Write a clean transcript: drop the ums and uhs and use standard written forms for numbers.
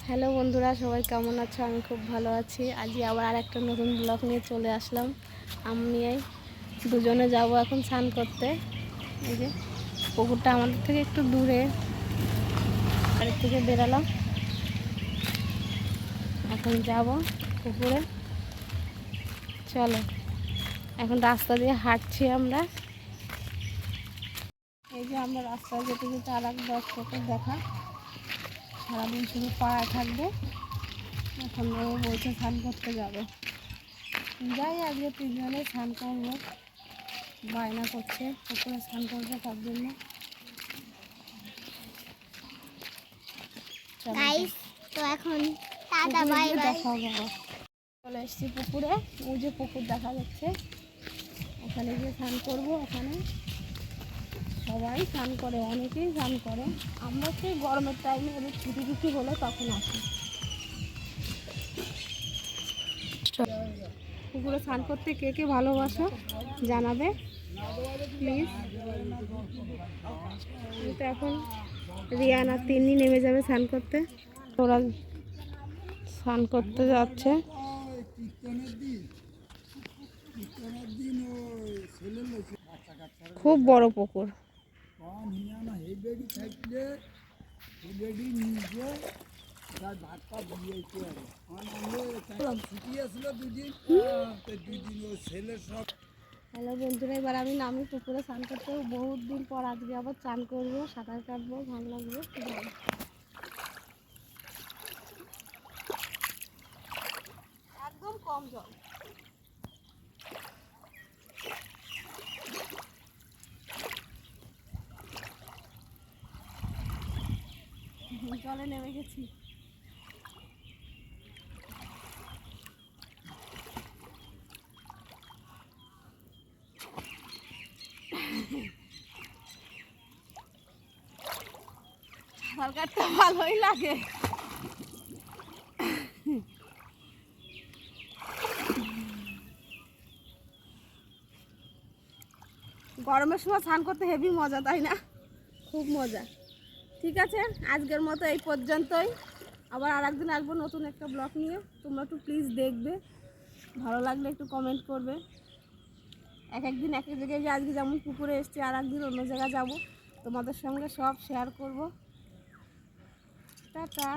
Hello বন্ধুরা, সবাই কেমন আছো? আমি খুব ভালো আছি। আজকে আবার আরেকটা নতুন ব্লগ নিয়ে চলে আসলাম। আমি দুজনে যাব এখন স্নান করতে। এই যে পুকুরটা আমাদের থেকে একটু দূরে, বাড়ির থেকে বেরালাম, এখন যাব পুকুরে। চলো, এখন রাস্তা দিয়ে হাঁটছি আমরা। এই যে আমরা রাস্তায় যেতে যেতে আর এক দশ পুকুর দেখা। সারাদিন শুধু পাড়ায় থাকবো। এখন বলছে স্নান করতে যাবে। যাই, আজকে তিনজনে স্নান করবো। বায়না করছে পুকুরে স্নান করবে, তার জন্য তো এখন টাটা বাই বাই। দেখা হবে। চলে এসেছি পুকুরে। ওই যে পুকুর দেখা যাচ্ছে, ওখানে গিয়ে স্নান করবো। ওখানে সবাই স্নান করে, অনেকেই স্নান করে। আমরা সেই গরমের টাইমে এবার ছুটি হলে তখন আসি। পুকুরে স্নান করতে কে কে ভালোবাসো জানাবে প্লিজ। তো এখন রিয়ান আর তিন্নি নেমে যাবে স্নান করতে। ওরা স্নান করতে যাচ্ছে। খুব বড় পুকুর। হ্যালো বন্ধুরা, এবার আমি নামি পুকুরে স্নান করতে। বহুত দিন পর আজকে আবার স্নান করবো, সাঁতার কাটবো, ভালো লাগবে। একদম কম জল। জলে নেমে গেছি। সাঁতার কাটতে ভালোই লাগে। গরমের সময় স্নান করতে হেভি মজা, তাই না? খুব মজা। ঠিক আছে, আজকের মতো এই পর্যন্তই। আবার আর একদিন আসবো নতুন একটা ব্লগ নিয়ে। তোমরা একটু প্লিজ দেখবে, ভালো লাগলে একটু কমেন্ট করবে। এক একদিন এক এক জায়গায়, যে আজকে যেমন পুকুরে এসছি, আর একদিন অন্য জায়গায় যাব, তোমাদের সঙ্গে সব শেয়ার করব। টাটা।